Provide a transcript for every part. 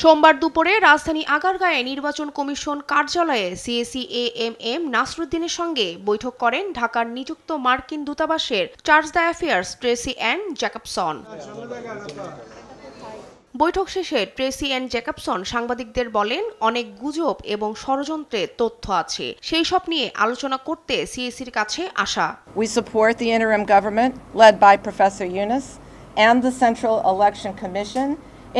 সোমবার দুপুরে রাজধানী আগারগাঁয়ে নির্বাচন কমিশন কার্যালয়ে সিএসি এএমএম নাসরুদ্দিনের সঙ্গে বৈঠক করেন ঢাকার নিযুক্ত মার্কিন দূতাবাসের charge d'affaires Tracey Ann Jacobson. বৈঠক শেষে ট্রেসি অ্যান জ্যাকবসন সাংবাদিকদের বলেন, অনেক গুজব এবং ষড়যন্ত্রের তথ্য আছে, সেই সব নিয়ে আলোচনা করতে সিএসির কাছে আসা। We support the interim government led by Professor Yunus and the Central Election Commission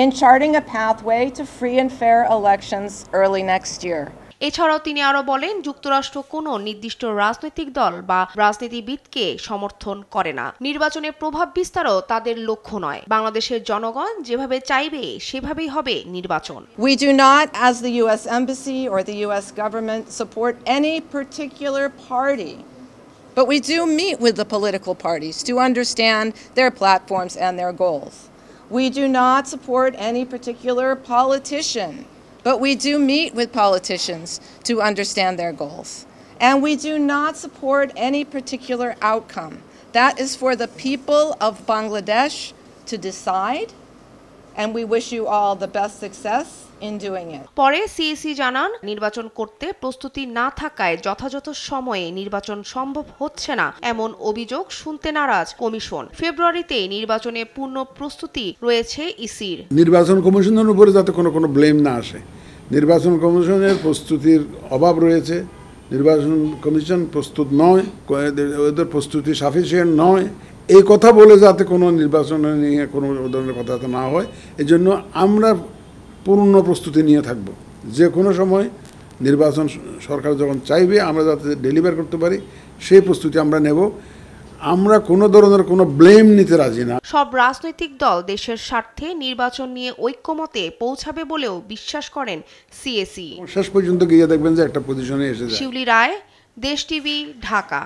in charting a pathway to free and fair elections early next year. এছাড়াও তিনি আরো বলেন, যুক্তরাষ্ট্র কোনো নির্দিষ্ট রাজনৈতিক দল বা রাজনীতিবিদকে সমর্থন করে না। নির্বাচনে প্রভাব বিস্তারও তাদের লক্ষ্য নয়। বাংলাদেশের জনগণ যেভাবে চাইবে সেভাবেই হবে নির্বাচন। We do not, as the U.S. Embassy or the U.S. government, support any particular party, but we do meet with the political parties to understand their platforms and their goals. We do not support any particular politician, but we do meet with politicians to understand their goals. And we do not support any particular outcome. That is for the people of Bangladesh to decide, and we wish you all the best success in doing it. পরে CSE জানান, নির্বাচন করতে প্রস্তুতি না থাকায় যথাযথ সময়ে নির্বাচন সম্ভব হচ্ছে না এমন অভিযোগ শুনতে নারাজ কমিশন। ফেব্রুয়ারিতে নির্বাচনে পূর্ণ প্রস্তুতি রয়েছে ইসির। নির্বাচন কমিশনের উপরে যাতে কোনো ব্লেম না আসে, নির্বাচন কমিশনের প্রস্তুতির অভাব রয়েছে, নির্বাচন কমিশন প্রস্তুত নয়, ওদের প্রস্তুতি সাফিসিয়েন্ট নয়, এই কথা বলে যাতে কোনো নির্বাচন নিয়ে কোনো ধরনের কথা না হয়, এজন্য আমরা পূর্ণ প্রস্তুতি নিয়ে থাকব। যে কোনো সময় নির্বাচন সরকার যখন চাইবে আমরা যাতে ডেলিভার করতে পারি সেই প্রস্তুতি আমরা নেব। আমরা কোনো ধরনের কোনো ব্লেম নিতে রাজি না। সব রাজনৈতিক দল দেশের স্বার্থে নির্বাচন নিয়ে ঐক্যমতে পৌঁছাবে বলেও বিশ্বাস করেন সিএসি। শেষ পর্যন্ত গিয়ে দেখবেন যে একটা পজিশনে এসে যায়। শিউলি রায়, দেশ টিভি, ঢাকা।